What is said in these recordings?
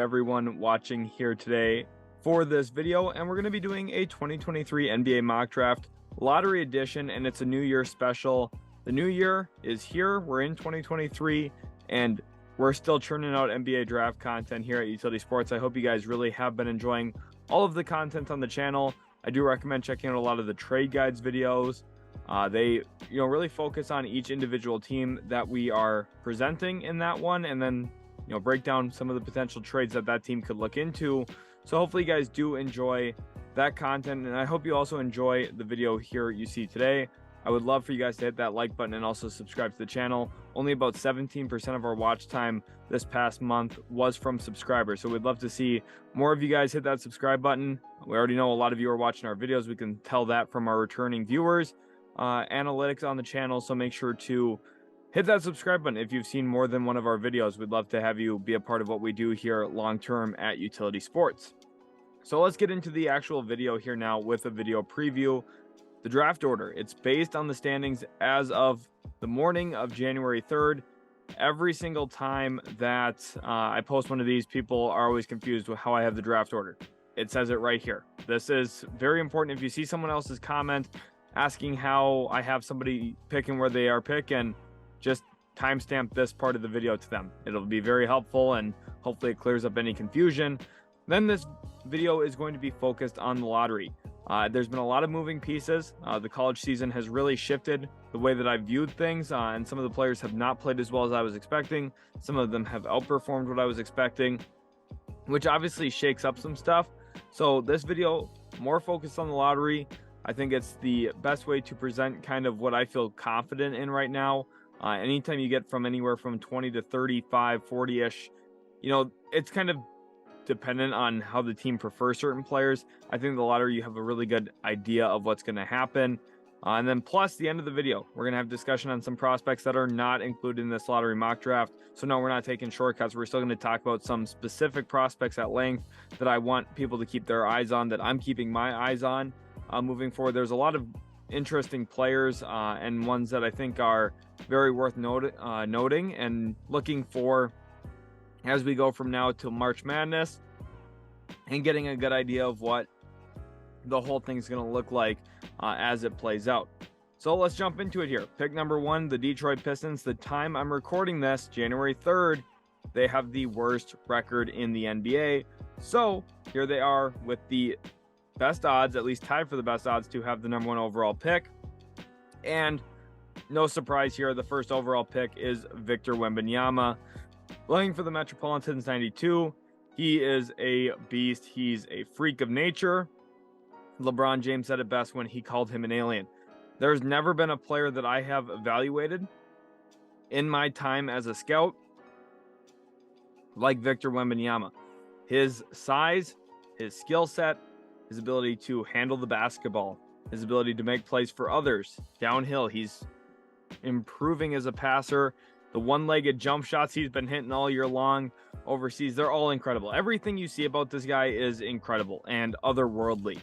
everyone watching here today for this video, and we're going to be doing a 2023 NBA mock draft lottery edition, and it's a new year special. The new year is here. We're in 2023 and we're still churning out NBA draft content here at Utility Sports. I hope you guys really have been enjoying all of the content on the channel. I do recommend checking out a lot of the trade guides videos. They really focus on each individual team that we are presenting in that one, and then break down some of the potential trades that team could look into. So hopefully you guys do enjoy that content, and I hope you also enjoy the video here you see today. I would love for you guys to hit that like button and also subscribe to the channel. Only about 17% of our watch time this past month was from subscribers, so we'd love to see more of you guys hit that subscribe button. We already know a lot of you are watching our videos. We can tell that from our returning viewers analytics on the channel, so make sure to hit that subscribe button if you've seen more than one of our videos. We'd love to have you be a part of what we do here long term at Utility Sports. So let's get into the actual video here now with a video preview. The draft order, it's based on the standings as of the morning of January 3rd. Every single time that I post one of these, people are always confused with how I have the draft order. It says it right here. This is very important. If you see someone else's comment asking how I have somebody picking where they are picking, just timestamp this part of the video to them. It'll be very helpful, and hopefully it clears up any confusion. Then this video is going to be focused on the lottery. There's been a lot of moving pieces. The college season has really shifted the way that I viewed things, and some of the players have not played as well as I was expecting. Some of them have outperformed what I was expecting, which obviously shakes up some stuff. So this video, more focused on the lottery. I think it's the best way to present kind of what I feel confident in right now. Anytime you get from anywhere from 20 to 35, 40-ish, it's kind of dependent on how the team prefers certain players. I think the lottery, you have a really good idea of what's going to happen. And then plus the end of the video, we're going to have discussion on some prospects that are not included in this lottery mock draft. So no, we're not taking shortcuts. We're still going to talk about some specific prospects at length that I want people to keep their eyes on, that I'm keeping my eyes on moving forward. There's a lot of interesting players and ones that I think are very worth noting and looking for as we go from now till March Madness, and getting a good idea of what the whole thing's going to look like as it plays out. So let's jump into it here. Pick number 1, the Detroit Pistons. The time I'm recording this, January 3rd, they have the worst record in the NBA. So here they are with the best odds, at least tied for the best odds, to have the number 1 overall pick. And no surprise here, the first overall pick is Victor Wembanyama, playing for the Metropolitans 92. He is a beast. He's a freak of nature. LeBron James said it best when he called him an alien. There's never been a player that I have evaluated in my time as a scout like Victor Wembanyama. His size, his skill set, his ability to handle the basketball, his ability to make plays for others downhill. He's improving as a passer. The one-legged jump shots he's been hitting all year long overseas, they're all incredible. Everything you see about this guy is incredible and otherworldly.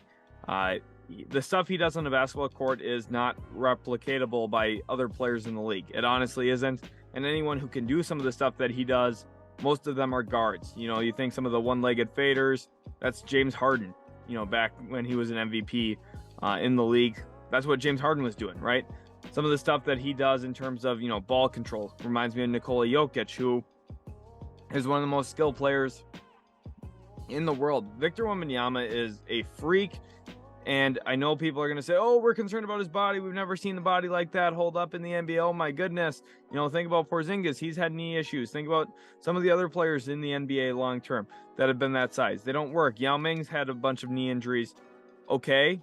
The stuff he does on the basketball court is not replicatable by other players in the league. It honestly isn't. And anyone who can do some of the stuff that he does, most of them are guards. You think some of the one-legged faders, that's James Harden. Back when he was an MVP in the league, that's what James Harden was doing, right? Some of the stuff that he does in terms of, ball control reminds me of Nikola Jokic, who is one of the most skilled players in the world. Victor Wembanyama is a freak, and I know people are going to say, oh, we're concerned about his body. We've never seen the body like that hold up in the NBA. Oh, my goodness. Think about Porzingis. He's had knee issues. Think about some of the other players in the NBA long term that have been that size. They don't work. Yao Ming's had a bunch of knee injuries. Okay.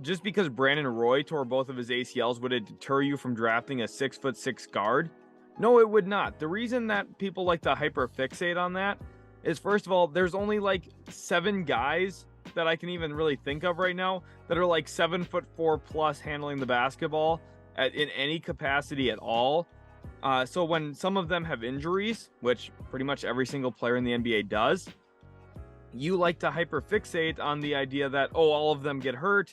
Just because Brandon Roy tore both of his ACLs, would it deter you from drafting a 6'6" guard? No, it would not. The reason that people like to hyperfixate on that is, first of all, there's only like 7 guys that I can even really think of right now that are like 7'4" plus handling the basketball in any capacity at all. So when some of them have injuries, which pretty much every single player in the NBA does, you like to hyperfixate on the idea that, oh, all of them get hurt,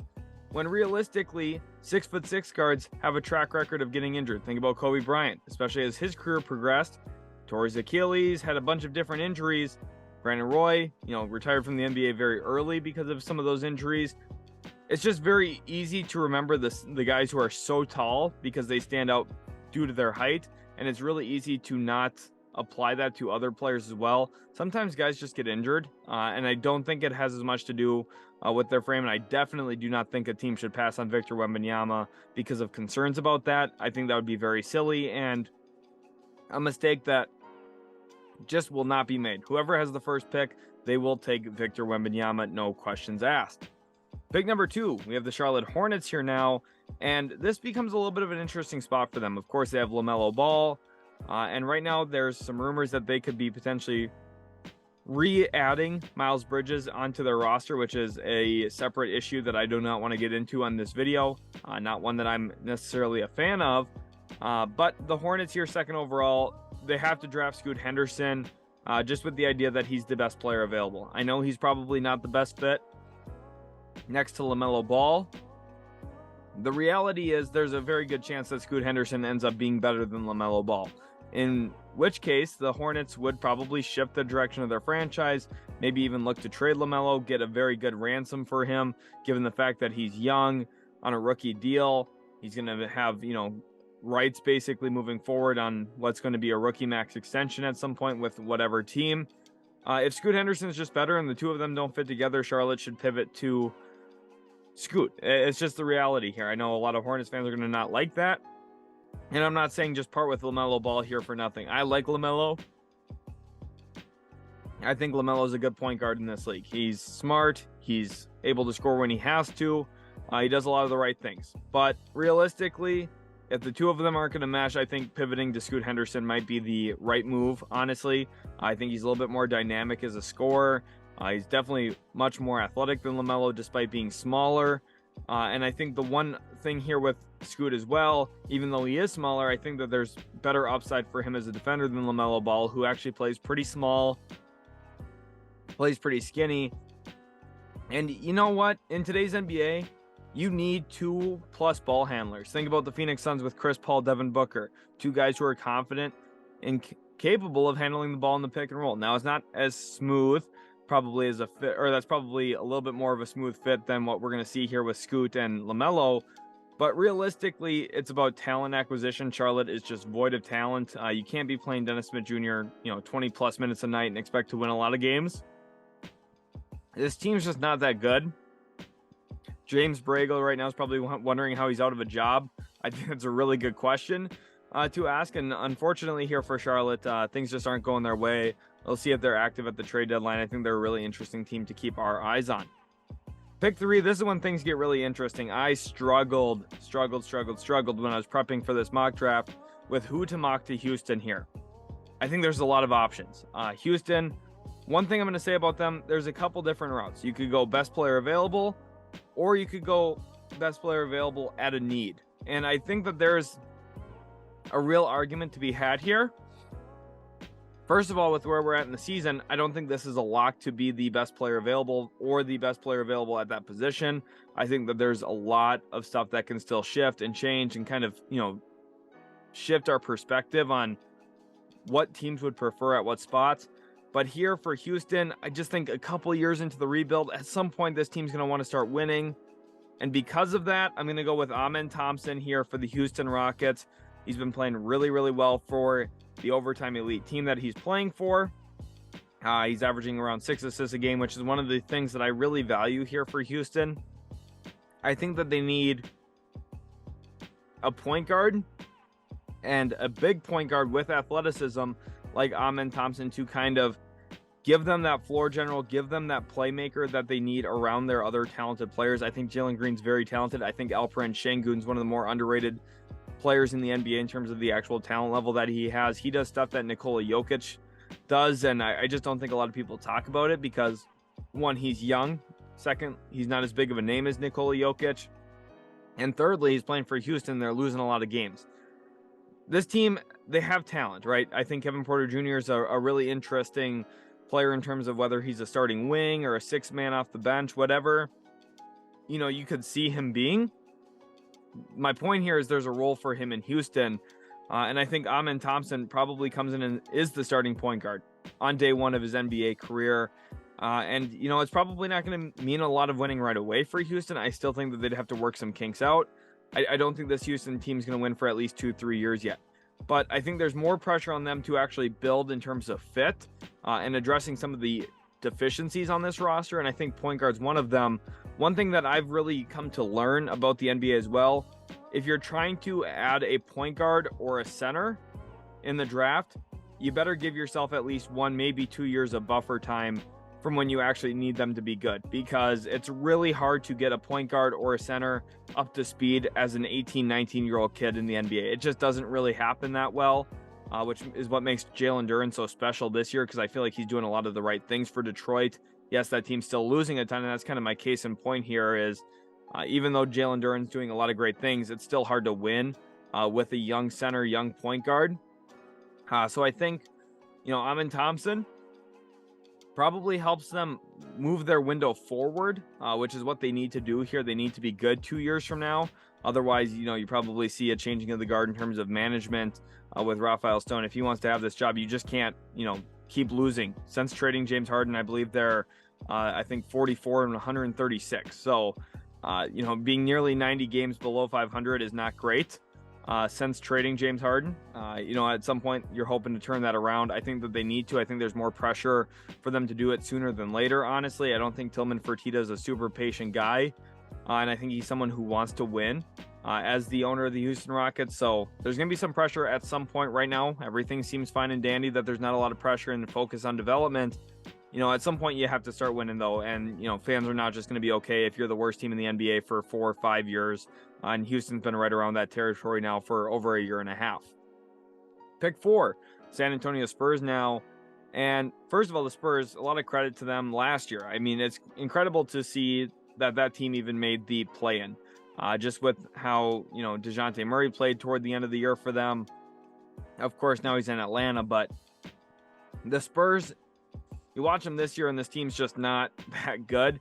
when realistically 6'6" guards have a track record of getting injured. Think about Kobe Bryant, especially as his career progressed, tore his Achilles, had a bunch of different injuries. Brandon Roy, retired from the NBA very early because of some of those injuries. It's just very easy to remember the guys who are so tall because they stand out due to their height, and it's really easy to not apply that to other players as well. Sometimes guys just get injured, and I don't think it has as much to do with their frame, and I definitely do not think a team should pass on Victor Wembanyama because of concerns about that. I think that would be very silly and a mistake that just will not be made. Whoever has the first pick, they will take Victor Wembanyama, no questions asked. Pick number 2, we have the Charlotte Hornets here now, and this becomes a little bit of an interesting spot for them. Of course, they have LaMelo Ball, and right now there's some rumors that they could be potentially re-adding Miles Bridges onto their roster, which is a separate issue that I do not want to get into on this video, not one that I'm necessarily a fan of, but the Hornets here, second overall, they have to draft Scoot Henderson, just with the idea that he's the best player available. I know he's probably not the best fit next to LaMelo Ball. The reality is there's a very good chance that Scoot Henderson ends up being better than LaMelo Ball, in which case the Hornets would probably shift the direction of their franchise, maybe even look to trade LaMelo, get a very good ransom for him, given the fact that he's young on a rookie deal. He's going to have, rights basically moving forward on what's going to be a rookie max extension at some point with whatever team. If Scoot Henderson is just better and the two of them don't fit together, Charlotte should pivot to Scoot. It's just the reality here. I know a lot of Hornets fans are going to not like that, and I'm not saying just part with LaMelo Ball here for nothing. I like LaMelo. I think LaMelo is a good point guard in this league. He's smart. He's able to score when he has to. He does a lot of the right things. But realistically, if the two of them aren't going to mesh, I think pivoting to Scoot Henderson might be the right move, honestly. I think he's a little bit more dynamic as a scorer. He's definitely much more athletic than LaMelo, despite being smaller. And I think the one thing here with Scoot as well, even though he is smaller, I think that there's better upside for him as a defender than LaMelo Ball, who actually plays pretty small, plays pretty skinny. And you know what? In today's NBA, you need 2+ ball handlers. Think about the Phoenix Suns with Chris Paul, Devin Booker, two guys who are confident and capable of handling the ball in the pick and roll. Now, it's not as smooth probably as a fit, or that's probably a little bit more of a smooth fit than what we're going to see here with Scoot and LaMelo. But realistically, it's about talent acquisition. Charlotte is just void of talent. You can't be playing Dennis Smith Jr., 20+ minutes a night and expect to win a lot of games. This team's just not that good. James Borrego right now is probably wondering how he's out of a job. I think that's a really good question to ask. And unfortunately here for Charlotte, things just aren't going their way. We'll see if they're active at the trade deadline. I think they're a really interesting team to keep our eyes on. Pick 3, this is when things get really interesting. I struggled when I was prepping for this mock draft with who to mock to Houston here. I think there's a lot of options. Houston, one thing I'm going to say about them, there's a couple different routes. You could go best player available, or you could go best player available at a need. And I think that there's a real argument to be had here. First of all, with where we're at in the season, I don't think this is a lock to be the best player available or the best player available at that position. I think that there's a lot of stuff that can still shift and change and kind of, shift our perspective on what teams would prefer at what spots. But here for Houston, I just think a couple years into the rebuild, at some point this team's going to want to start winning. And because of that, I'm going to go with Amen Thompson here for the Houston Rockets. He's been playing really, really well for the overtime elite team that he's playing for. He's averaging around 6 assists a game, which is one of the things that I really value here for Houston. I think that they need a point guard and a big point guard with athleticism like Amen Thompson to kind of give them that floor general, give them that playmaker that they need around their other talented players. I think Jalen Green's very talented. I think Alperen Şengün's one of the more underrated players in the NBA in terms of the actual talent level that he has. He does stuff that Nikola Jokic does, and I just don't think a lot of people talk about it because, one, he's young. Second, he's not as big of a name as Nikola Jokic. And thirdly, he's playing for Houston. They're losing a lot of games. This team, they have talent, right? I think Kevin Porter Jr. is a really interesting player in terms of whether he's a starting wing or a 6-man off the bench, whatever, you could see him being. My point here is there's a role for him in Houston, and I think Amen Thompson probably comes in and is the starting point guard. on day one of his NBA career. And, you know, it's probably not going to mean a lot of winning right away for Houston. I still think that they'd have to work some kinks out. I don't think this Houston team is going to win for at least 2-3 years yet. But I think there's more pressure on them to actually build in terms of fit and addressing some of the deficiencies on this roster. And I think point guard's one of them. One thing that I've really come to learn about the NBA as well, if you're trying to add a point guard or a center in the draft, you better give yourself at least 1, maybe 2 years of buffer time from when you actually need them to be good, because it's really hard to get a point guard or a center up to speed as an 18, 19-year-old kid in the NBA. It just doesn't really happen that well, which is what makes Jalen Duren so special this year, because I feel like he's doing a lot of the right things for Detroit. Yes, that team's still losing a ton, and that's kind of my case in point here is even though Jalen Duren's doing a lot of great things, it's still hard to win with a young center, young point guard. So I think, you know, Amen Thompson probably helps them move their window forward, which is what they need to do here. They need to be good 2 years from now. Otherwise, you know, you probably see a changing of the guard in terms of management with Raphael Stone. If he wants to have this job, you just can't, you know, keep losing. Since trading James Harden, I believe they're, I think 44 and 136. So, you know, being nearly 90 games below 500 is not great. Since trading James Harden, you know, at some point you're hoping to turn that around. I think that they need to. I think there's more pressure for them to do it sooner than later. Honestly, I don't think Tillman Fertitta is a super patient guy, and I think he's someone who wants to win as the owner of the Houston Rockets. So there's going to be some pressure at some point. Right now, everything seems fine and dandy, that there's not a lot of pressure and focus on development. You know, at some point you have to start winning though, and you know, fans are not just going to be okay if you're the worst team in the NBA for 4 or 5 years. And Houston's been right around that territory now for over a year and a half. Pick 4, San Antonio Spurs now. And first of all, the Spurs, a lot of credit to them last year. I mean, it's incredible to see that team even made the play-in. Just with how, you know, DeJounte Murray played toward the end of the year for them. Of course, now he's in Atlanta, but the Spurs, you watch them this year and this team's just not that good.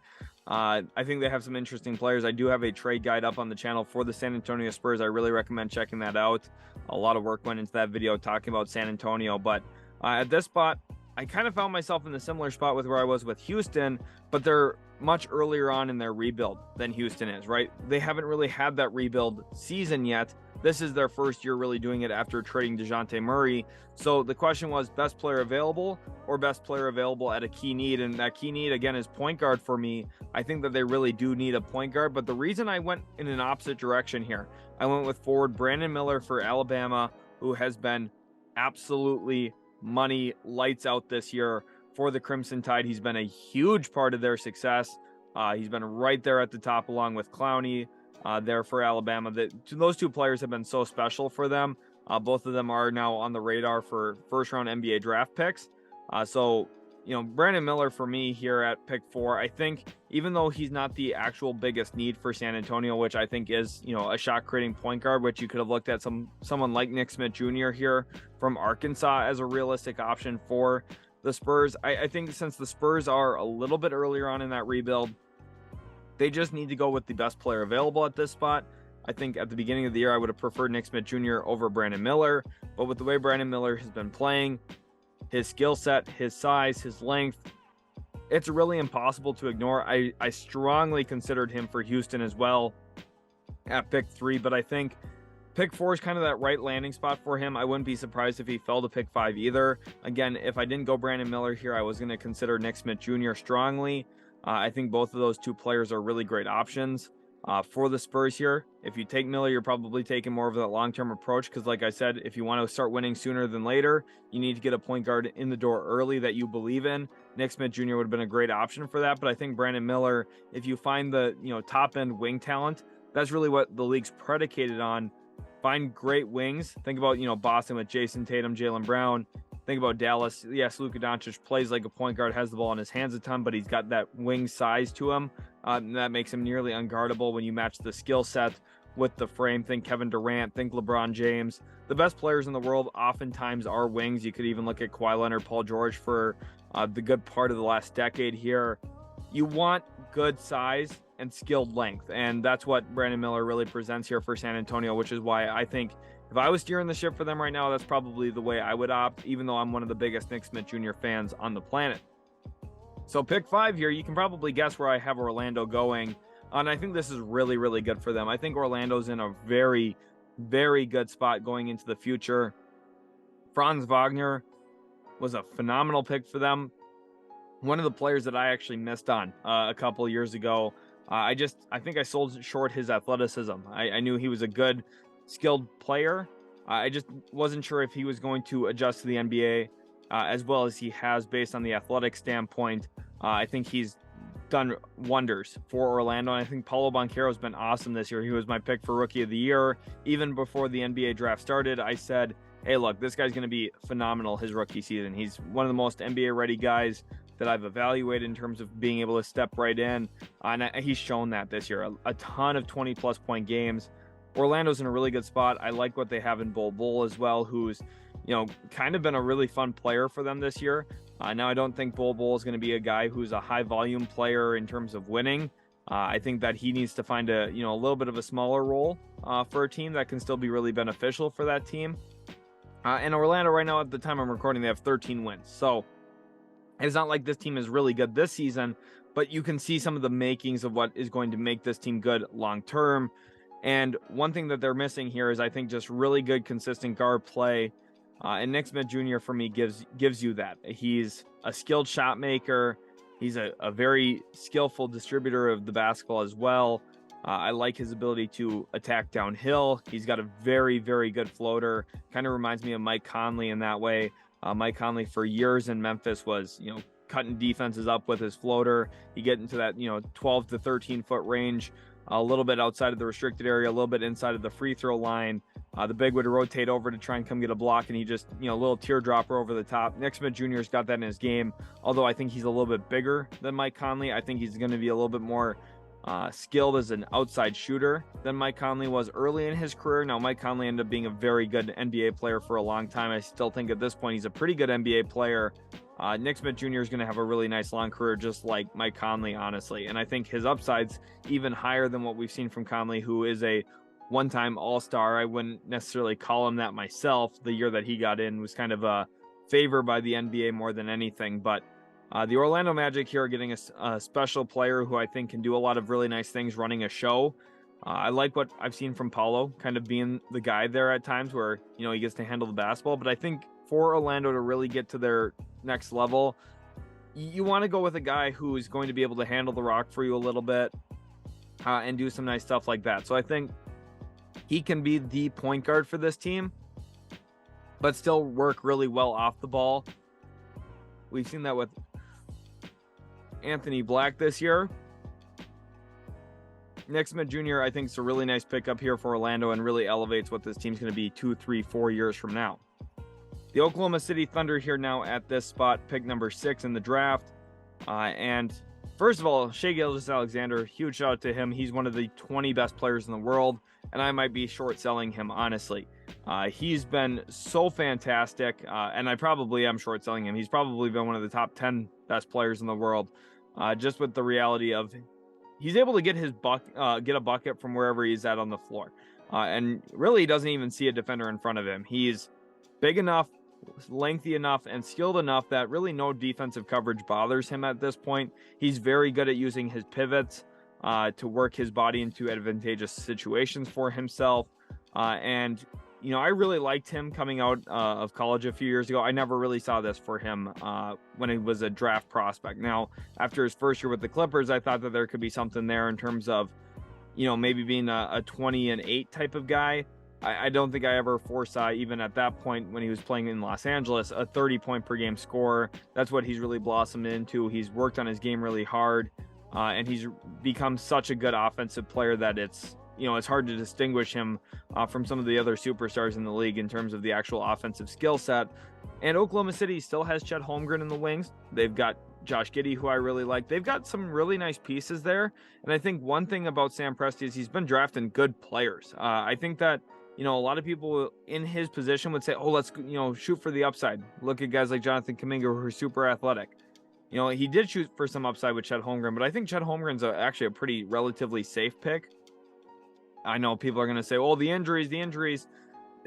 I think they have some interesting players. I do have a trade guide up on the channel for the San Antonio Spurs. I really recommend checking that out. A lot of work went into that video talking about San Antonio, but at this spot, I kind of found myself in a similar spot with where I was with Houston, but they're much earlier on in their rebuild than Houston is, right? They haven't really had that rebuild season yet. This is their first year really doing it after trading DeJounte Murray. So the question was best player available or best player available at a key need. And that key need, again, is point guard for me. I think that they really do need a point guard. But the reason I went in an opposite direction here, I went with forward Brandon Miller for Alabama, who has been absolutely money lights out this year for the Crimson Tide. He's been a huge part of their success. He's been right there at the top along with Clowney. There for Alabama. Those two players have been so special for them. Both of them are now on the radar for first-round NBA draft picks. So, you know, Brandon Miller for me here at pick 4, I think even though he's not the actual biggest need for San Antonio, which I think is, you know, a shot-creating point guard, which you could have looked at someone like Nick Smith Jr. here from Arkansas as a realistic option for the Spurs. I think since the Spurs are a little bit earlier on in that rebuild, they just need to go with the best player available at this spot. I think at the beginning of the year, I would have preferred Nick Smith Jr. over Brandon Miller. But with the way Brandon Miller has been playing, his skill set, his size, his length, it's really impossible to ignore. I strongly considered him for Houston as well at pick 3. But I think pick 4 is kind of that right landing spot for him. I wouldn't be surprised if he fell to pick 5 either. Again, if I didn't go Brandon Miller here, I was going to consider Nick Smith Jr. strongly. I think both of those two players are really great options for the Spurs here. If you take Miller, you're probably taking more of that long-term approach because, like I said, if you want to start winning sooner than later, you need to get a point guard in the door early that you believe in. Nick Smith Jr. would have been a great option for that, but I think Brandon Miller, if you find the top-end wing talent, that's really what the league's predicated on. Find great wings. Think about Boston with Jason Tatum, Jaylen Brown. Think about Dallas. Yes, Luka Doncic plays like a point guard, has the ball in his hands a ton, but he's got that wing size to him. That makes him nearly unguardable when you match the skill set with the frame. Think Kevin Durant, think LeBron James. The best players in the world oftentimes are wings. You could even look at Kawhi Leonard, Paul George for the good part of the last decade here. You want good size and skilled length, and that's what Brandon Miller really presents here for San Antonio, which is why I think If I was steering the ship for them right now, that's probably the way I would opt, even though I'm one of the biggest Nick Smith Jr. fans on the planet. So pick 5 here, you can probably guess where I have Orlando going. And I think this is really, really good for them. I think Orlando's in a very, very good spot going into the future. Franz Wagner was a phenomenal pick for them. One of the players that I actually missed on a couple of years ago. I think I sold short his athleticism. I knew he was a good, skilled player. I just wasn't sure if he was going to adjust to the NBA as well as he has based on the athletic standpoint. I think he's done wonders for Orlando, and I think Paolo Banchero's been awesome this year. He was my pick for Rookie of the Year. Even before the NBA draft started, I said, hey, look, this guy's going to be phenomenal his rookie season. He's one of the most NBA-ready guys that I've evaluated in terms of being able to step right in, and he's shown that this year. A ton of 20-plus point games. Orlando's in a really good spot. I like what they have in Bol Bol as well, who's kind of been a really fun player for them this year. Now, I don't think Bol Bol is going to be a guy who's a high-volume player in terms of winning. I think that he needs to find a little bit of a smaller role for a team that can still be really beneficial for that team. And Orlando right now, at the time I'm recording, they have 13 wins. So it's not like this team is really good this season, but you can see some of the makings of what is going to make this team good long-term. And one thing that they're missing here is, I think, just really good, consistent guard play. And Nick Smith Jr. for me gives you that. He's a skilled shot maker. He's a very skillful distributor of the basketball as well. I like his ability to attack downhill. He's got a very, very good floater. Kind of reminds me of Mike Conley in that way. Mike Conley for years in Memphis was, cutting defenses up with his floater. He get into that, 12 to 13 foot range, a little bit outside of the restricted area, a little bit inside of the free throw line. The big would rotate over to try and come get a block, and he just, a little teardropper over the top. Nick Smith Jr.'s got that in his game, although I think he's a little bit bigger than Mike Conley. I think he's going to be a little bit more skilled as an outside shooter than Mike Conley was early in his career. Now, Mike Conley ended up being a very good NBA player for a long time. I still think at this point he's a pretty good NBA player. Nick Smith Jr. is going to have a really nice long career, just like Mike Conley, honestly. And I think his upside's even higher than what we've seen from Conley, who is a one-time all-star. I wouldn't necessarily call him that myself. The year that he got in was kind of a favor by the NBA more than anything. But the Orlando Magic here are getting a special player who I think can do a lot of really nice things running a show. I like what I've seen from Paolo, kind of being the guy there at times where, he gets to handle the basketball. But I think for Orlando to really get to their next level, you want to go with a guy who is going to be able to handle the rock for you a little bit and do some nice stuff like that. So I think he can be the point guard for this team, but still work really well off the ball. We've seen that with Anthony Black this year. Nick Smith Jr., I think, is a really nice pickup here for Orlando and really elevates what this team's going to be 2, 3, 4 years from now. The Oklahoma City Thunder here now at this spot, pick number 6 in the draft. And first of all, Shai Gilgeous-Alexander, huge shout out to him. He's one of the 20 best players in the world, and I might be short selling him, honestly. He's been so fantastic, and I probably am short selling him. He's probably been one of the top 10 best players in the world, just with the reality of he's able to get get a bucket from wherever he's at on the floor. And really, he doesn't even see a defender in front of him. He's big enough, lengthy enough, and skilled enough that really no defensive coverage bothers him at this point. He's very good at using his pivots to work his body into advantageous situations for himself. And I really liked him coming out of college a few years ago. I never really saw this for him when he was a draft prospect. Now, after his first year with the Clippers, I thought that there could be something there in terms of, maybe being a 20-8 type of guy. I don't think I ever foresaw, even at that point when he was playing in Los Angeles, a 30-point per game scorer. That's what he's really blossomed into. He's worked on his game really hard, and he's become such a good offensive player that it's hard to distinguish him from some of the other superstars in the league in terms of the actual offensive skill set. And Oklahoma City still has Chet Holmgren in the wings. They've got Josh Giddey, who I really like. They've got some really nice pieces there. And I think one thing about Sam Presti is he's been drafting good players. I think that a lot of people in his position would say, oh, let's, shoot for the upside. Look at guys like Jonathan Kuminga, who are super athletic. He did shoot for some upside with Chet Holmgren, but I think Chet Holmgren's actually a pretty relatively safe pick. I know people are going to say, oh, the injuries.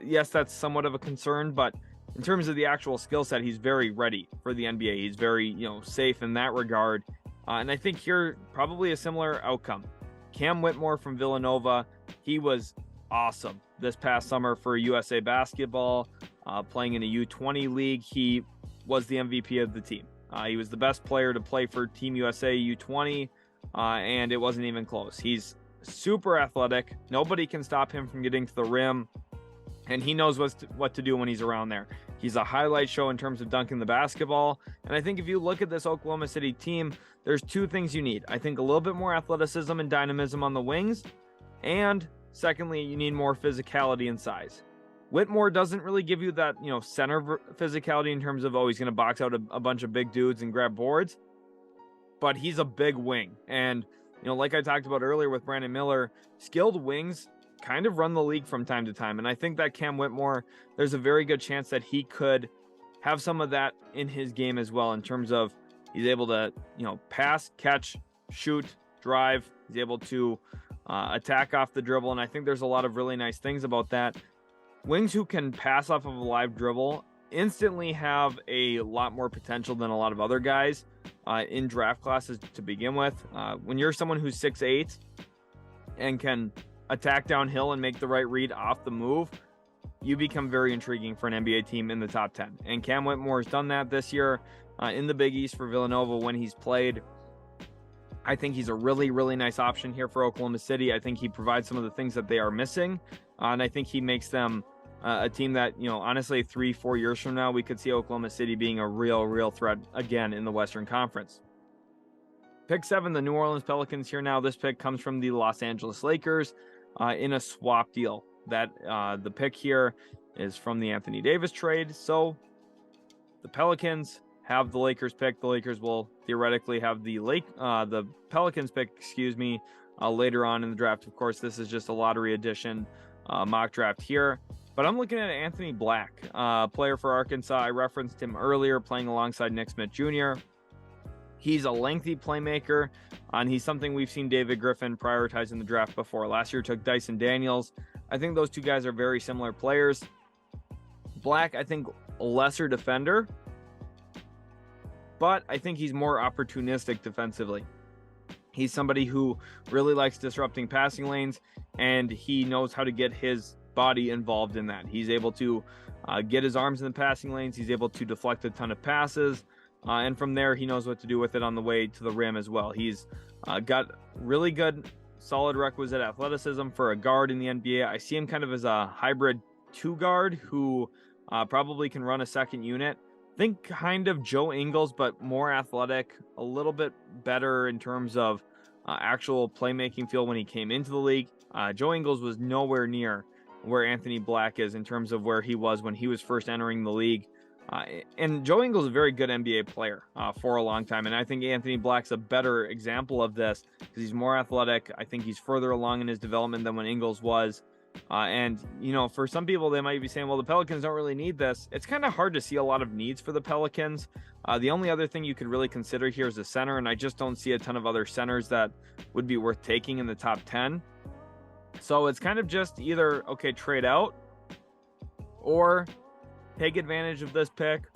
yes, that's somewhat of a concern, but in terms of the actual skill set, he's very ready for the NBA. He's very, safe in that regard. And I think here, probably a similar outcome. Cam Whitmore from Villanova, he was awesome this past summer for USA basketball, playing in a U20 league. He was the MVP of the team. He was the best player to play for Team USA U20, and it wasn't even close. He's super athletic. Nobody can stop him from getting to the rim, and he knows what to do when he's around there. He's a highlight show in terms of dunking the basketball. And I think if you look at this Oklahoma City team, there's two things you need. I think a little bit more athleticism and dynamism on the wings, and secondly, you need more physicality and size. Whitmore doesn't really give you that, center physicality in terms of, he's going to box out a bunch of big dudes and grab boards, but he's a big wing. And, like I talked about earlier with Brandon Miller, skilled wings kind of run the league from time to time. And I think that Cam Whitmore, there's a very good chance that he could have some of that in his game as well, in terms of he's able to, pass, catch, shoot, drive. He's able to attack off the dribble. And I think there's a lot of really nice things about that. Wings who can pass off of a live dribble instantly have a lot more potential than a lot of other guys in draft classes to begin with. When you're someone who's 6'8" and can attack downhill and make the right read off the move, you become very intriguing for an NBA team in the top 10. And Cam Whitmore has done that this year in the Big East for Villanova when he's played. I think he's a really, really nice option here for Oklahoma City. I think he provides some of the things that they are missing. And I think he makes them a team that, honestly, 3-4 years from now, we could see Oklahoma City being a real threat again in the Western Conference. Pick 7, the New Orleans Pelicans here now. This pick comes from the Los Angeles Lakers in a swap deal. That the pick here is from the Anthony Davis trade. So the Pelicans have the Lakers pick. The Lakers will theoretically have the Pelicans pick, later on in the draft. Of course, this is just a lottery edition mock draft here. But I'm looking at Anthony Black, player for Arkansas. I referenced him earlier, playing alongside Nick Smith Jr. He's a lengthy playmaker, and he's something we've seen David Griffin prioritize in the draft before. Last year took Dyson Daniels. I think those two guys are very similar players. Black, I think, a lesser defender, but I think he's more opportunistic defensively. He's somebody who really likes disrupting passing lanes, and he knows how to get his body involved in that. He's able to get his arms in the passing lanes. He's able to deflect a ton of passes. And from there, he knows what to do with it on the way to the rim as well. He's got really good, solid requisite athleticism for a guard in the NBA. I see him kind of as a hybrid 2-guard who probably can run a second unit. Think kind of Joe Ingles, but more athletic, a little bit better in terms of actual playmaking feel when he came into the league. Joe Ingles was nowhere near where Anthony Black is in terms of where he was when he was first entering the league. And Joe Ingles is a very good NBA player for a long time. And I think Anthony Black's a better example of this because he's more athletic. I think he's further along in his development than when Ingles was. And, for some people, they might be saying, well, the Pelicans don't really need this. It's kind of hard to see a lot of needs for the Pelicans. The only other thing you could really consider here is a center. And I just don't see a ton of other centers that would be worth taking in the top 10. So it's kind of just either, trade out or take advantage of this pick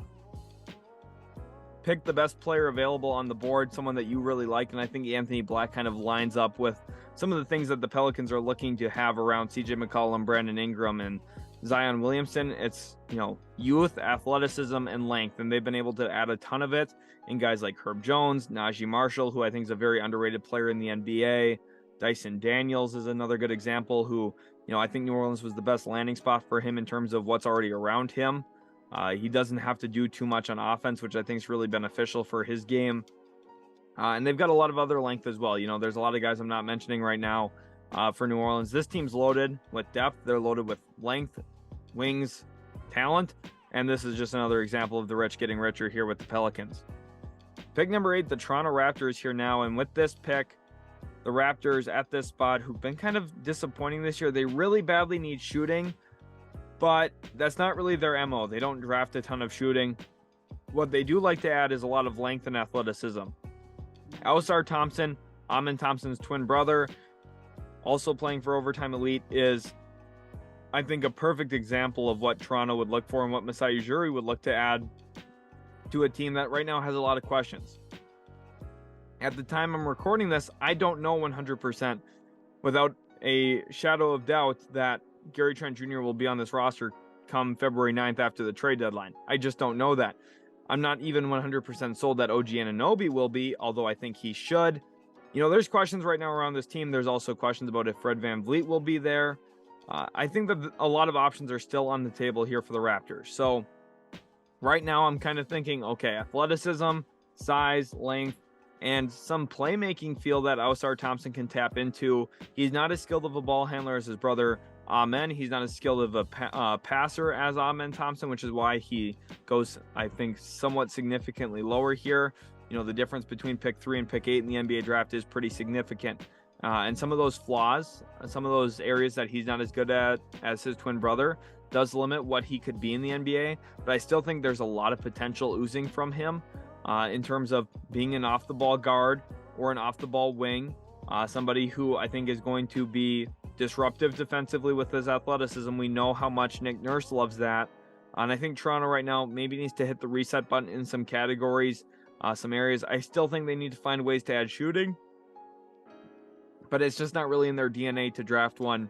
the best player available on the board, someone that you really like. And I think Anthony Black kind of lines up with some of the things that the Pelicans are looking to have around CJ McCollum, Brandon Ingram, and Zion Williamson. It's, youth, athleticism, and length. And they've been able to add a ton of it in guys like Herb Jones, Najee Marshall, who I think is a very underrated player in the NBA. Dyson Daniels is another good example who, I think New Orleans was the best landing spot for him in terms of what's already around him. He doesn't have to do too much on offense, which I think is really beneficial for his game. And they've got a lot of other length as well. There's a lot of guys I'm not mentioning right now for New Orleans. This team's loaded with depth. They're loaded with length, wings, talent. And this is just another example of the rich getting richer here with the Pelicans. Pick number 8, the Toronto Raptors here now. And with this pick, the Raptors at this spot, who've been kind of disappointing this year, they really badly need shooting, but that's not really their MO. They don't draft a ton of shooting. What they do like to add is a lot of length and athleticism. Ausar Thompson, Amen Thompson's twin brother, also playing for Overtime Elite, is I think, a perfect example of what Toronto would look for and what Masai Ujiri would look to add to a team that right now has a lot of questions. At the time I'm recording this, I don't know 100% without a shadow of doubt that Gary Trent Jr. will be on this roster come February 9th after the trade deadline. I just don't know that. I'm not even 100% sold that OG Anunoby will be, although I think he should. You know, there's questions right now around this team. There's also questions about if Fred VanVleet will be there. I think that a lot of options are still on the table here for the Raptors. So right now I'm kind of thinking, okay, athleticism, size, length, and some playmaking feel that Ausar Thompson can tap into. He's not as skilled of a ball handler as his brother Amen. He's not as skilled of a passer as Amen Thompson, which is why he goes, I think, somewhat significantly lower here. You know, the difference between pick 3 and pick 8 in the NBA draft is pretty significant. And some of those flaws, some of those areas that he's not as good at as his twin brother does limit what he could be in the NBA. But I still think there's a lot of potential oozing from him in terms of being an off-the-ball guard or an off-the-ball wing. Somebody who I think is going to be disruptive defensively with his athleticism. We know how much Nick Nurse loves that. And I think Toronto right now maybe needs to hit the reset button in some categories, some areas. I still think they need to find ways to add shooting, but it's just not really in their DNA to draft one,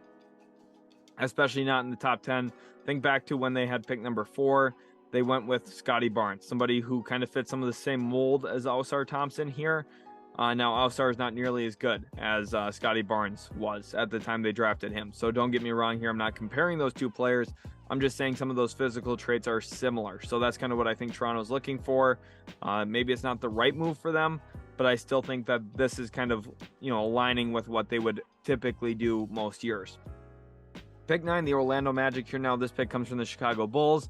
especially not in the top 10. Think back to when they had pick number 4. They went with Scotty Barnes, somebody who kind of fits some of the same mold as Ausar Thompson here. Now, Ausar is not nearly as good as Scotty Barnes was at the time they drafted him. So don't get me wrong here. I'm not comparing those two players. I'm just saying some of those physical traits are similar. So that's kind of what I think Toronto's looking for. Maybe it's not the right move for them, but I still think that this is kind of, you know, aligning with what they would typically do most years. Pick 9, the Orlando Magic here now. This pick comes from the Chicago Bulls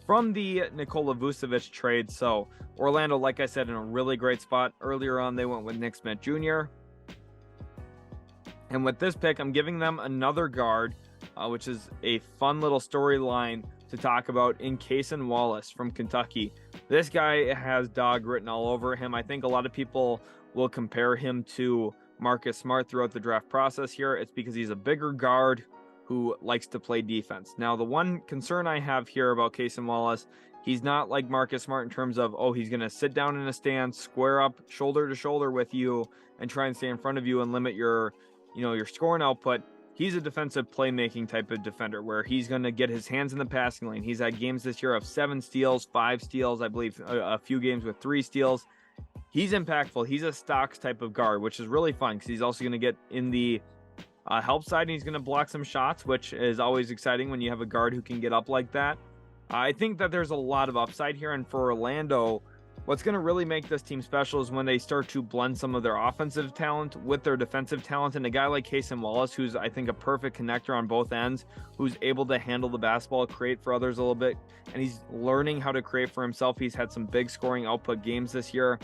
from the Nikola Vucevic trade. So Orlando, like I said, in a really great spot. Earlier on, they went with Nick Smith Jr. And with this pick, I'm giving them another guard, which is a fun little storyline to talk about, in Cason Wallace from Kentucky. This guy has dog written all over him. I think a lot of people will compare him to Marcus Smart throughout the draft process here. It's because he's a bigger guard who likes to play defense. Now, the one concern I have here about Cason Wallace, he's not like Marcus Smart in terms of, oh, he's going to sit down in a stance, square up shoulder to shoulder with you and try and stay in front of you and limit your, you know, your scoring output. He's a defensive playmaking type of defender where he's going to get his hands in the passing lane. He's had games this year of 7 steals, 5 steals, I believe a few games with 3 steals. He's impactful. He's a stocks type of guard, which is really fun because he's also going to get in the help side, and he's going to block some shots, which is always exciting when you have a guard who can get up like that. I think that there's a lot of upside here, and for Orlando, what's going to really make this team special is when they start to blend some of their offensive talent with their defensive talent, and a guy like Cason Wallace, who's, I think, a perfect connector on both ends, who's able to handle the basketball, create for others a little bit, and he's learning how to create for himself. He's had some big scoring output games this year.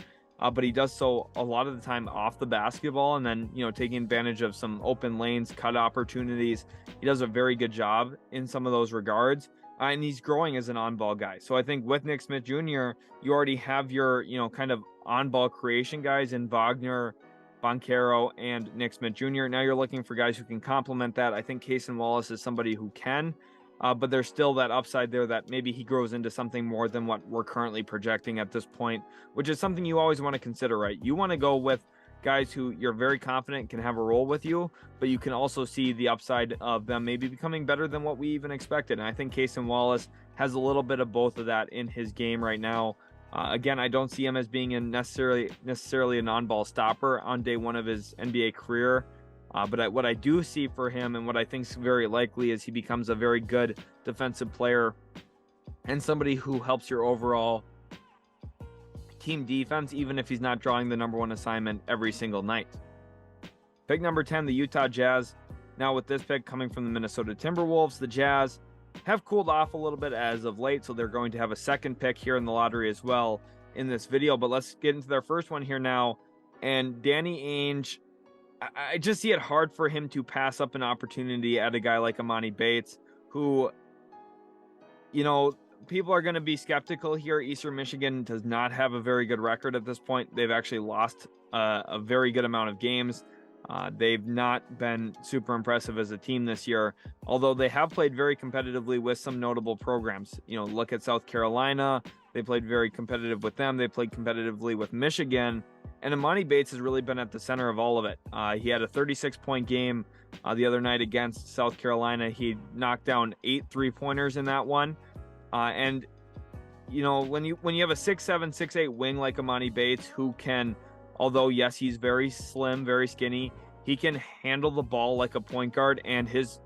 But he does so a lot of the time off the basketball and then, you know, taking advantage of some open lanes, cut opportunities. He does a very good job in some of those regards. And he's growing as an on-ball guy. So I think with Nick Smith Jr., you already have your, you know, kind of on-ball creation guys in Wagner, Banchero, and Nick Smith Jr. Now you're looking for guys who can complement that. I think Cason Wallace is somebody who can. But there's still that upside there that maybe he grows into something more than what we're currently projecting at this point, which is something you always want to consider, right? You want to go with guys who you're very confident can have a role with you, but you can also see the upside of them maybe becoming better than what we even expected. And I think Cason Wallace has a little bit of both of that in his game right now. Again, I don't see him as being necessarily a non-ball stopper on day one of his NBA career. But what I do see for him and what I think is very likely is he becomes a very good defensive player and somebody who helps your overall team defense, even if he's not drawing the number 1 assignment every single night. Pick number 10, the Utah Jazz. Now with this pick coming from the Minnesota Timberwolves, the Jazz have cooled off a little bit as of late, so they're going to have a second pick here in the lottery as well in this video. But let's get into their first one here now. And Danny Ainge, I just see it hard for him to pass up an opportunity at a guy like Amani Bates, who, you know, people are going to be skeptical here. Eastern Michigan does not have a very good record at this point. They've actually lost a very good amount of games. They've not been super impressive as a team this year, although they have played very competitively with some notable programs. Look at South Carolina. They played very competitive with them. They played competitively with Michigan. And Emoni Bates has really been at the center of all of it. He had a 36-point game the other night against South Carolina. He knocked down 8 3-pointers in that one. And when you have a 6'7", 6'8" wing like Emoni Bates, who can, although yes, he's very slim, very skinny, he can handle the ball like a point guard, and his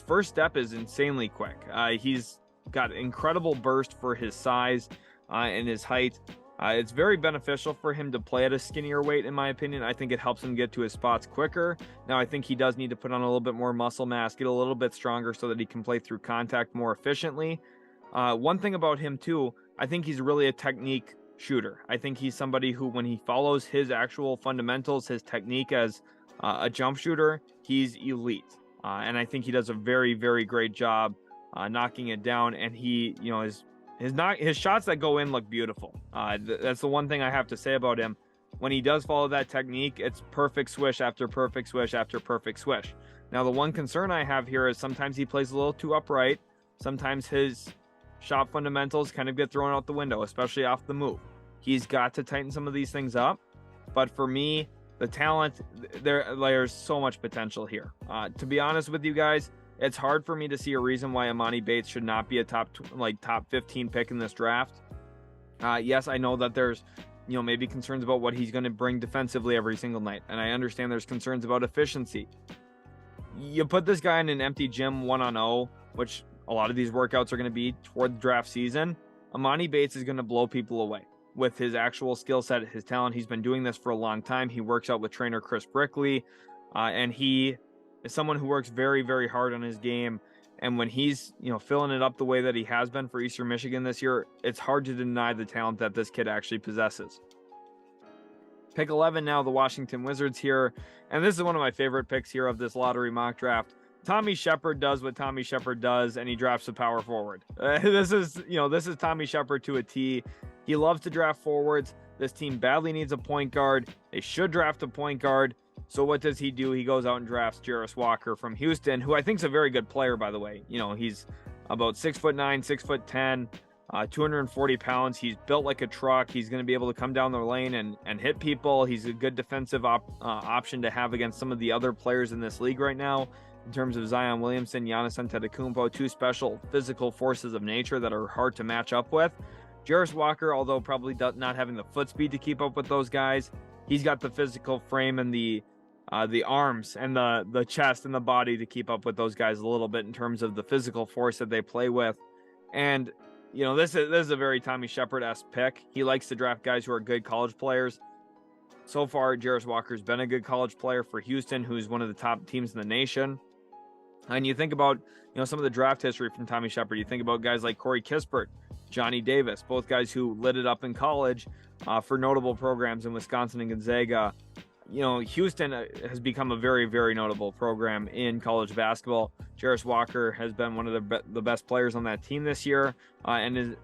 first step is insanely quick. He's got incredible burst for his size and his height. It's very beneficial for him to play at a skinnier weight, in my opinion. I think it helps him get to his spots quicker. Now, I think he does need to put on a little bit more muscle mass, get a little bit stronger so that he can play through contact more efficiently. One thing about him, too, I think he's really a technique shooter. I think he's somebody who, when he follows his actual fundamentals, his technique as a jump shooter, he's elite. And I think he does a very, very great job knocking it down. And he, his shots that go in look beautiful. That's the one thing I have to say about him. When he does follow that technique, it's perfect swish after perfect swish after perfect swish. Now, the one concern I have here is sometimes he plays a little too upright. Sometimes his shot fundamentals kind of get thrown out the window, especially off the move. He's got to tighten some of these things up. But for me, the talent, there's so much potential here. To be honest with you guys, it's hard for me to see a reason why Emoni Bates should not be a top 15 pick in this draft. Yes, I know that there's, maybe concerns about what he's going to bring defensively every single night. And I understand there's concerns about efficiency. You put this guy in an empty gym 1-on-0, which a lot of these workouts are going to be toward the draft season. Emoni Bates is going to blow people away with his actual skill set, his talent. He's been doing this for a long time. He works out with trainer Chris Brickley, and he is someone who works very, very hard on his game. And when he's, filling it up the way that he has been for Eastern Michigan this year, it's hard to deny the talent that this kid actually possesses. Pick 11 now, the Washington Wizards here. And this is one of my favorite picks here of this lottery mock draft. Tommy Shepard does what Tommy Shepard does, and he drafts a power forward. This is Tommy Shepard to a T. He loves to draft forwards. This team badly needs a point guard. They should draft a point guard. So what does he do? He goes out and drafts Jarace Walker from Houston, who I think is a very good player, by the way. He's about 6'9", 6'10", 240 pounds. He's built like a truck. He's going to be able to come down the lane and hit people. He's a good defensive option to have against some of the other players in this league right now. In terms of Zion Williamson, Giannis Antetokounmpo, two special physical forces of nature that are hard to match up with. Jarace Walker, although probably not having the foot speed to keep up with those guys, he's got the physical frame and the arms and the chest and the body to keep up with those guys a little bit in terms of the physical force that they play with. And this is a very Tommy Shepard-esque pick. He likes to draft guys who are good college players. So far, Jarace Walker's been a good college player for Houston, who's one of the top teams in the nation. And you think about, some of the draft history from Tommy Shepard. You think about guys like Corey Kispert, Johnny Davis, both guys who lit it up in college for notable programs in Wisconsin and Gonzaga. Houston has become a very, very notable program in college basketball. Jarace Walker has been one of the best players on that team this year. And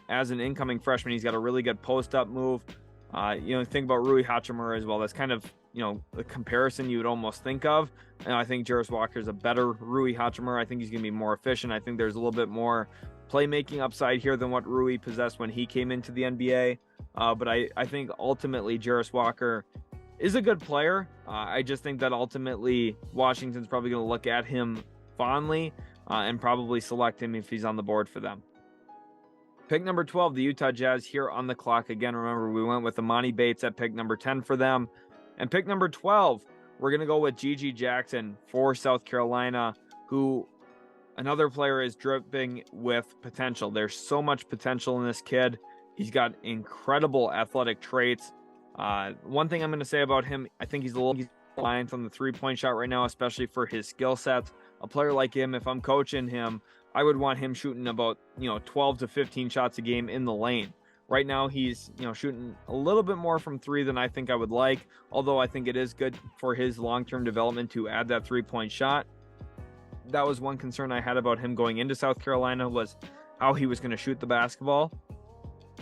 as an incoming freshman, he's got a really good post-up move. Think about Rui Hachimura as well. That's kind of, the comparison you would almost think of. And I think Jarace Walker is a better Rui Hachimura. I think he's going to be more efficient. I think there's a little bit more playmaking upside here than what Rui possessed when he came into the NBA. But I think ultimately Jarace Walker is a good player. I just think that ultimately Washington's probably going to look at him fondly and probably select him if he's on the board for them. Pick number 12, the Utah Jazz here on the clock. Again, remember, we went with Emoni Bates at pick number 10 for them. And pick number 12, we're going to go with Gigi Jackson for South Carolina, who another player is dripping with potential. There's so much potential in this kid. He's got incredible athletic traits. One thing I'm going to say about him, I think he's a little reliant on the three-point shot right now, especially for his skill sets. A player like him, if I'm coaching him, I would want him shooting about 12 to 15 shots a game in the lane. Right now he's shooting a little bit more from three than I think I would like, although I think it is good for his long-term development to add that three-point shot. That was one concern I had about him going into South Carolina, was how he was going to shoot the basketball.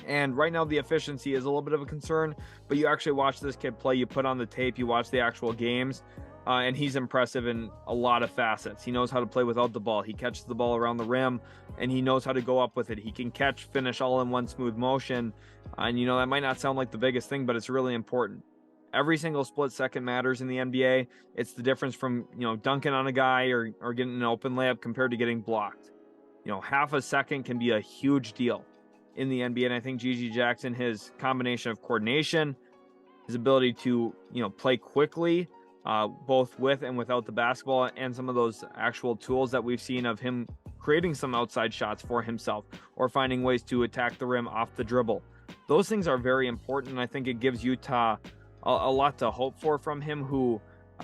And right now the efficiency is a little bit of a concern, but you actually watch this kid play, you put on the tape, you watch the actual games, and he's impressive in a lot of facets. He knows how to play without the ball. He catches the ball around the rim, and he knows how to go up with it. He can catch, finish all in one smooth motion. And, that might not sound like the biggest thing, but it's really important. Every single split second matters in the NBA. It's the difference from, dunking on a guy or getting an open layup compared to getting blocked. Half a second can be a huge deal in the NBA. And I think GG Jackson, his combination of coordination, his ability to, play quickly, both with and without the basketball, and some of those actual tools that we've seen of him creating some outside shots for himself or finding ways to attack the rim off the dribble. Those things are very important, and I think it gives Utah a lot to hope for from him, who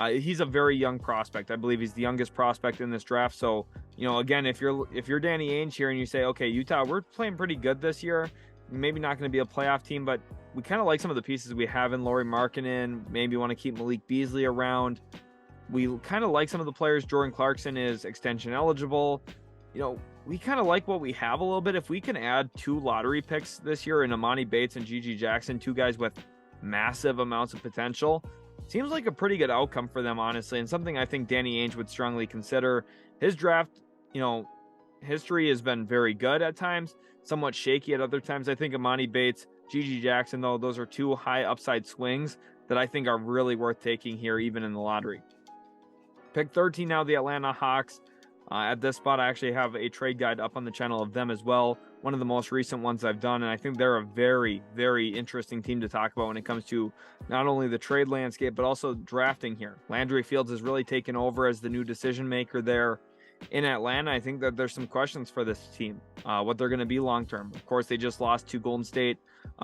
he's a very young prospect. I believe he's the youngest prospect in this draft. So, again, if you're Danny Ainge here and you say, okay, Utah, we're playing pretty good this year, maybe not going to be a playoff team, but we kind of like some of the pieces we have in Lauri Markkanen. Maybe want to keep Malik Beasley around. We kind of like some of the players. Jordan Clarkson is extension eligible. We kind of like what we have a little bit. If we can add 2 lottery picks this year in Amani Bates and GG Jackson, 2 guys with massive amounts of potential, seems like a pretty good outcome for them, honestly, and something I think Danny Ainge would strongly consider. His draft, history has been very good at times, somewhat shaky at other times. I think Amani Bates, GG Jackson, though, those are 2 high upside swings that I think are really worth taking here, even in the lottery. Pick 13 now, the Atlanta Hawks. At this spot, I actually have a trade guide up on the channel of them as well. One of the most recent ones I've done, and I think they're a very, very interesting team to talk about when it comes to not only the trade landscape, but also drafting here. Landry Fields has really taken over as the new decision maker there in Atlanta. I think that there's some questions for this team, what they're going to be long-term. Of course, they just lost to Golden State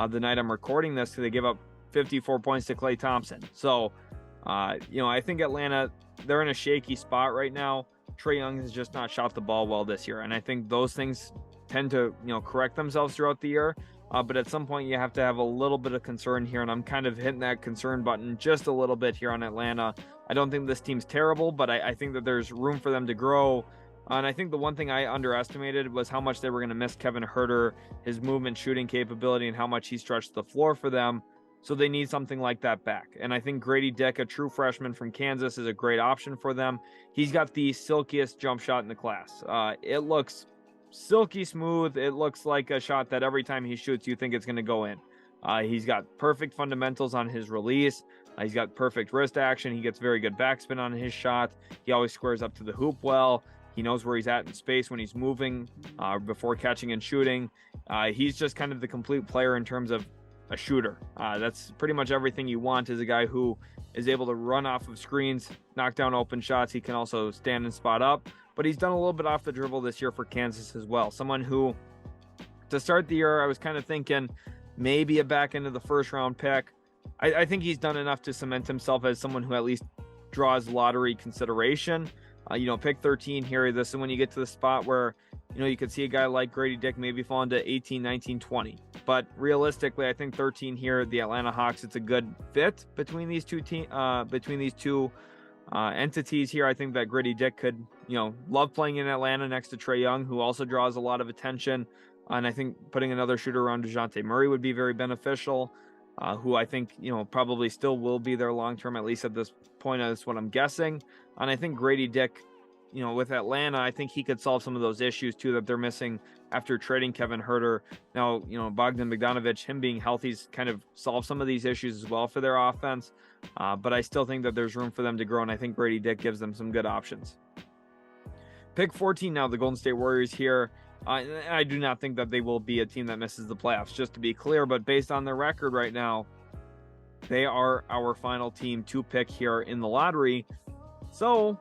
the night I'm recording this, so they gave up 54 points to Klay Thompson. So, I think Atlanta, they're in a shaky spot right now. Trae Young has just not shot the ball well this year, and I think those things tend to correct themselves throughout the year, but at some point you have to have a little bit of concern here, and I'm kind of hitting that concern button just a little bit here on Atlanta. I don't think this team's terrible, but I think that there's room for them to grow, and I think the one thing I underestimated was how much they were going to miss Kevin Huerter, his movement shooting capability, and how much he stretched the floor for them. So they need something like that back. And I think Grady Dick, a true freshman from Kansas, is a great option for them. He's got the silkiest jump shot in the class. It looks silky smooth. It looks like a shot that every time he shoots, you think it's going to go in. He's got perfect fundamentals on his release. He's got perfect wrist action. He gets very good backspin on his shot. He always squares up to the hoop well. He knows where he's at in space when he's moving before catching and shooting. He's just kind of the complete player in terms of a shooter. That's pretty much everything you want, is a guy who is able to run off of screens, knock down open shots. He can also stand and spot up, but he's done a little bit off the dribble this year for Kansas as well. Someone who, to start the year, I was kind of thinking maybe a back end of the first round pick. I think he's done enough to cement himself as someone who at least draws lottery consideration. Pick 13 here. This is when you get to the spot where, you could see a guy like Grady Dick maybe fall into 18, 19, 20. But realistically, I think 13 here, the Atlanta Hawks, it's a good fit between these two entities here. I think that Grady Dick could, love playing in Atlanta next to Trae Young, who also draws a lot of attention. And I think putting another shooter around DeJounte Murray would be very beneficial, who I think, probably still will be there long-term, at least at this point. That's what I'm guessing. And I think Grady Dick, with Atlanta, I think he could solve some of those issues too that they're missing after trading Kevin Huerter. Now, Bogdan Bogdanovic, him being healthy's kind of solved some of these issues as well for their offense. But I still think that there's room for them to grow, and I think Grady Dick gives them some good options. Pick 14 now, the Golden State Warriors here. I do not think that they will be a team that misses the playoffs, just to be clear, but based on their record right now, they are our final team to pick here in the lottery. So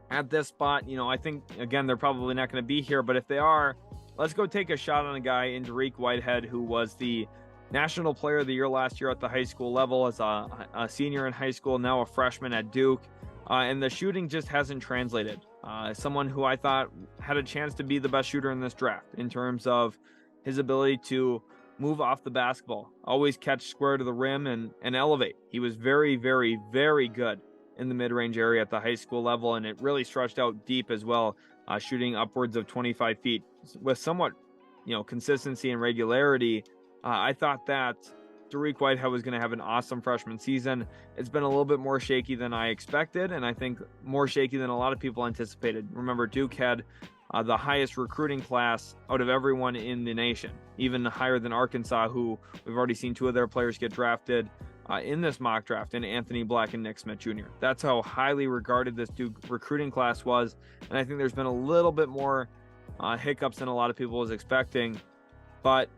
at this spot, I think, again, they're probably not going to be here, but if they are, let's go take a shot on a guy in Dariq Whitehead, who was the National Player of the Year last year at the high school level as a senior in high school, now a freshman at Duke, and the shooting just hasn't translated. Someone who I thought had a chance to be the best shooter in this draft in terms of his ability to move off the basketball, always catch square to the rim and elevate. He was very, very, very good in the mid-range area at the high school level, and it really stretched out deep as well, shooting upwards of 25 feet with somewhat consistency and regularity, I thought that Dariq Whitehead was going to have an awesome freshman season. It's been a little bit more shaky than I expected, and I think more shaky than a lot of people anticipated. Remember, Duke had the highest recruiting class out of everyone in the nation, even higher than Arkansas, who we've already seen 2 of their players get drafted in this mock draft, in Anthony Black and Nick Smith Jr. That's how highly regarded this Duke recruiting class was, and I think there's been a little bit more hiccups than a lot of people was expecting. But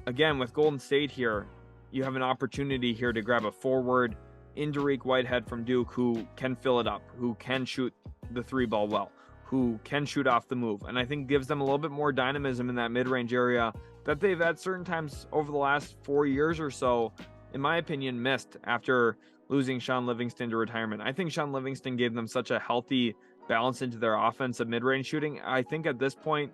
again, with Golden State here, you have an opportunity here to grab a forward in Dariq Whitehead from Duke who can fill it up, who can shoot the 3-ball well, who can shoot off the move, and I think gives them a little bit more dynamism in that mid-range area that they've at certain times over the last 4 years or so, in my opinion, missed after losing Sean Livingston to retirement. I think Sean Livingston gave them such a healthy balance into their offensive mid-range shooting. I think at this point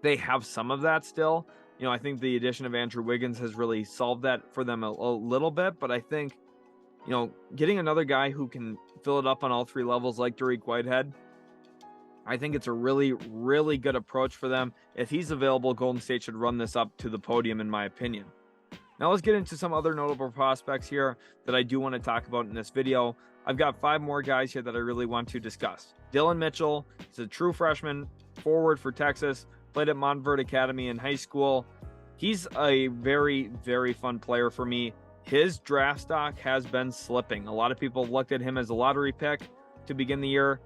they have some of that still. I think the addition of Andrew Wiggins has really solved that for them a little bit, but I think getting another guy who can fill it up on all 3 levels like Dariq Whitehead, I think it's a really, really good approach for them. If he's available, Golden State should run this up to the podium, in my opinion. Now let's get into some other notable prospects here that I do want to talk about in this video. I've got 5 more guys here that I really want to discuss. Dillon Mitchell is a true freshman forward for Texas, played at Montverde Academy in high school. He's a very, very fun player for me. His draft stock has been slipping. A lot of people looked at him as a lottery pick to begin the year.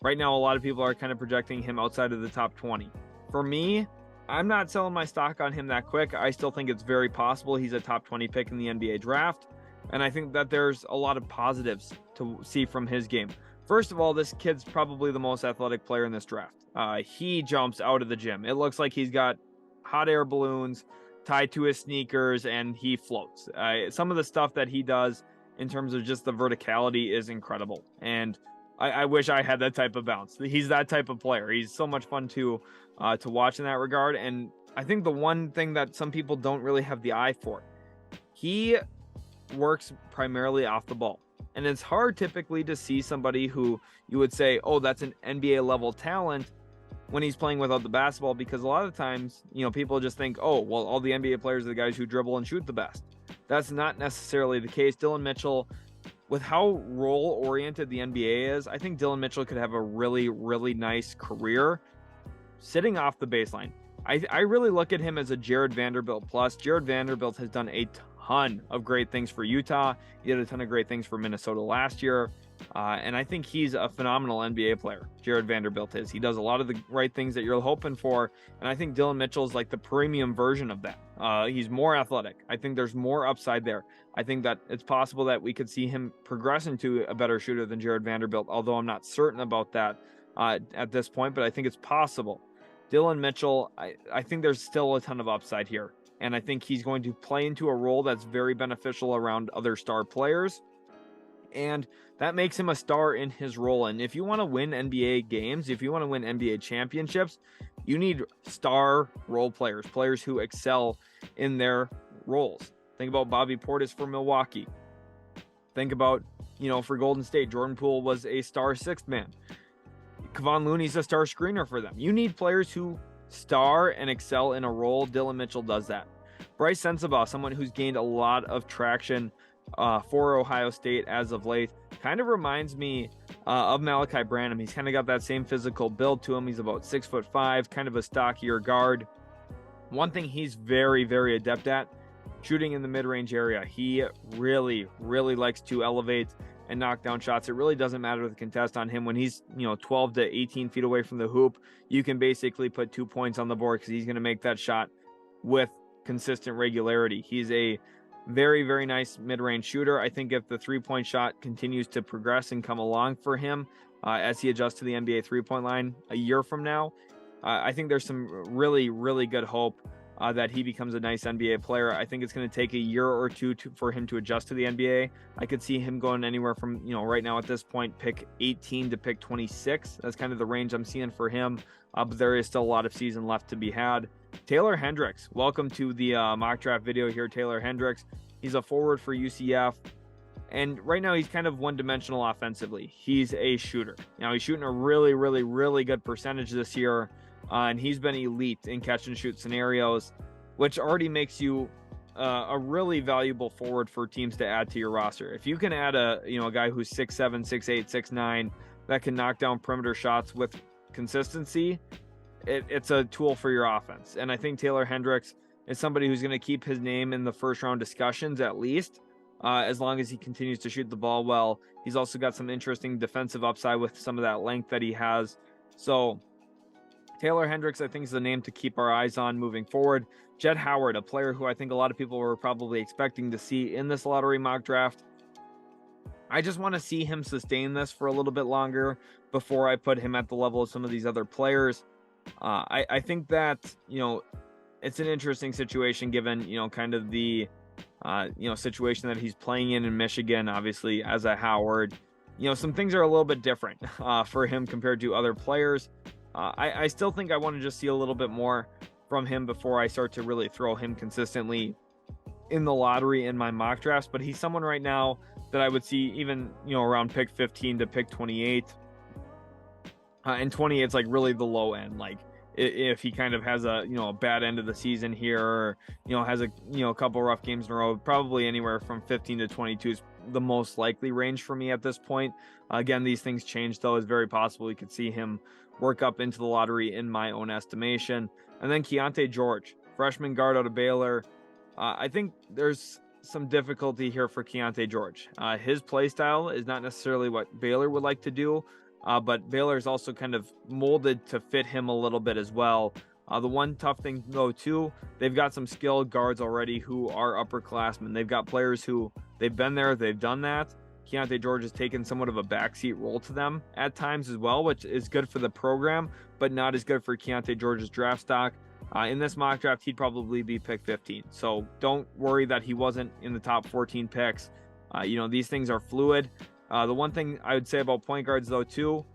Right now, a lot of people are kind of projecting him outside of the top 20. For me, I'm not selling my stock on him that quick. I still think it's very possible he's a top 20 pick in the NBA draft. And I think that there's a lot of positives to see from his game. First of all, this kid's probably the most athletic player in this draft. He jumps out of the gym. It looks like he's got hot air balloons tied to his sneakers and he floats. Some of the stuff that he does in terms of just the verticality is incredible. And I wish I had that type of bounce. He's that type of player. He's so much fun to watch in that regard. And I think the one thing that some people don't really have the eye for, he works primarily off the ball. And it's hard typically to see somebody who you would say, oh, that's an NBA level talent when he's playing without the basketball, because a lot of times, people just think, oh, well, all the NBA players are the guys who dribble and shoot the best. That's not necessarily the case. Dillon Mitchell, with how role-oriented the NBA is, I think Dillon Mitchell could have a really, really nice career sitting off the baseline. I really look at him as a Jared Vanderbilt plus. Jared Vanderbilt has done a ton of great things for Utah. He did a ton of great things for Minnesota last year. And I think he's a phenomenal NBA player. Jared Vanderbilt is. He does a lot of the right things that you're hoping for. And I think Dillon Mitchell is like the premium version of that. He's more athletic. I think there's more upside there. I think that it's possible that we could see him progress into a better shooter than Jared Vanderbilt, although I'm not certain about that at this point, but I think it's possible. Dillon Mitchell, I think there's still a ton of upside here. And I think he's going to play into a role that's very beneficial around other star players. And that makes him a star in his role. And if you want to win NBA games, if you want to win NBA championships, you need star role players, players who excel in their roles. Think about Bobby Portis for Milwaukee. Think about, for Golden State, Jordan Poole was a star 6th man. Kevon Looney's a star screener for them. You need players who star and excel in a role. Dillon Mitchell does that. Bryce Sensabaugh, someone who's gained a lot of traction for Ohio State as of late, kind of reminds me of Malachi Branham. He's kind of got that same physical build to him. He's about 6'5", kind of a stockier guard. One thing he's very, very adept at, shooting in the mid-range area. He really, really likes to elevate and knock down shots. It really doesn't matter the contest on him. When he's 12 to 18 feet away from the hoop, you can basically put 2 points on the board because he's going to make that shot with consistent regularity. He's a very, very nice mid-range shooter. I think if the three-point shot continues to progress and come along for him as he adjusts to the NBA three-point line a year from now, I think there's some really, really good hope that he becomes a nice NBA player. I think it's going to take a year or two for him to adjust to the NBA. I could see him going anywhere from, right now at this point, pick 18 to pick 26. That's kind of the range I'm seeing for him. But there is still a lot of season left to be had. Taylor Hendricks, welcome to the mock draft video here. Taylor Hendricks, he's a forward for UCF. And right now he's kind of one-dimensional offensively. He's a shooter. He's shooting a really, really, really good percentage this year. and he's been elite in catch and shoot scenarios, which already makes you a really valuable forward for teams to add to your roster. If you can add a guy who's 6'7", 6'8", 6'9", that can knock down perimeter shots with consistency, it's a tool for your offense. And I think Taylor Hendricks is somebody who's going to keep his name in the first round discussions at least, as long as he continues to shoot the ball well. He's also got some interesting defensive upside with some of that length that he has. So Taylor Hendricks, I think, is the name to keep our eyes on moving forward. Jett Howard, a player who I think a lot of people were probably expecting to see in this lottery mock draft. I just want to see him sustain this for a little bit longer before I put him at the level of some of these other players. I think that, it's an interesting situation given, kind of the, situation that he's playing in Michigan, obviously, as a Howard. Some things are a little bit different for him compared to other players. I still think I want to just see a little bit more from him before I start to really throw him consistently in the lottery in my mock drafts. But he's someone right now that I would see even, around pick 15 to pick 28. And 28 is like really the low end. Like if he kind of has a, a bad end of the season here, or, has a, couple rough games in a row, probably anywhere from 15 to 22 is the most likely range for me at this point. Again, these things change, though. It's very possible we could see him work up into the lottery in my own estimation. And then Keontae George, freshman guard out of Baylor. I think there's some difficulty here for Keontae George. His play style is not necessarily what Baylor would like to do, but Baylor is also kind of molded to fit him a little bit as well. The one tough thing, though, too, they've got some skilled guards already who are upperclassmen. They've got players who they've been there, they've done that. Keontae George has taken somewhat of a backseat role to them at times as well, which is good for the program, but not as good for Keontae George's draft stock. In this mock draft, he'd probably be pick 15. So don't worry that he wasn't in the top 14 picks. These things are fluid. The one thing I would say about point guards, though, too,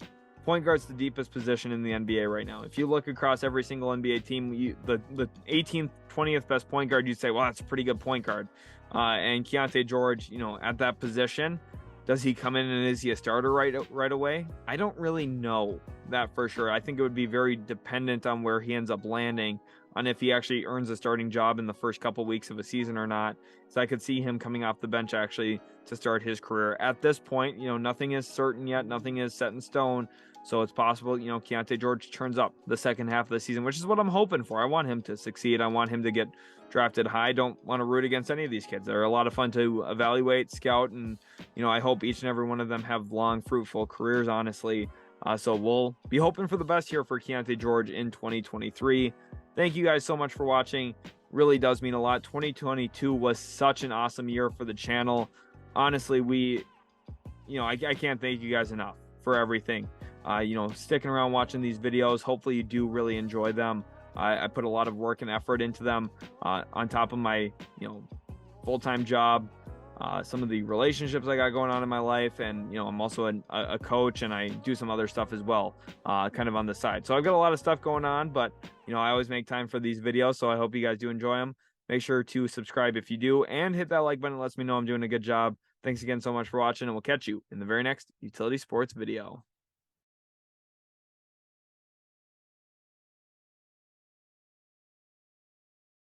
point guard's the deepest position in the NBA right now. If you look across every single NBA team, the 18th, 20th best point guard, you'd say, well, that's a pretty good point guard. And Keontae George, at that position, does he come in and is he a starter right away? I don't really know that for sure. I think it would be very dependent on where he ends up landing, on if he actually earns a starting job in the first couple weeks of a season or not. So I could see him coming off the bench actually to start his career. At this point, nothing is certain yet. Nothing is set in stone. So it's possible, Keontae George turns up the second half of the season, which is what I'm hoping for. I want him to succeed. I want him to get drafted high. I don't want to root against any of these kids. They're a lot of fun to evaluate, scout, and, I hope each and every one of them have long, fruitful careers, honestly. So we'll be hoping for the best here for Keontae George in 2023. Thank you guys so much for watching. Really does mean a lot. 2022 was such an awesome year for the channel. Honestly, I can't thank you guys enough for everything. Sticking around watching these videos. Hopefully you do really enjoy them. I put a lot of work and effort into them on top of my, full-time job, some of the relationships I got going on in my life. And, I'm also a coach, and I do some other stuff as well, kind of on the side. So I've got a lot of stuff going on, but, I always make time for these videos. So I hope you guys do enjoy them. Make sure to subscribe if you do, and hit that like button. It lets me know I'm doing a good job. Thanks again so much for watching, and we'll catch you in the very next Utility Sports video.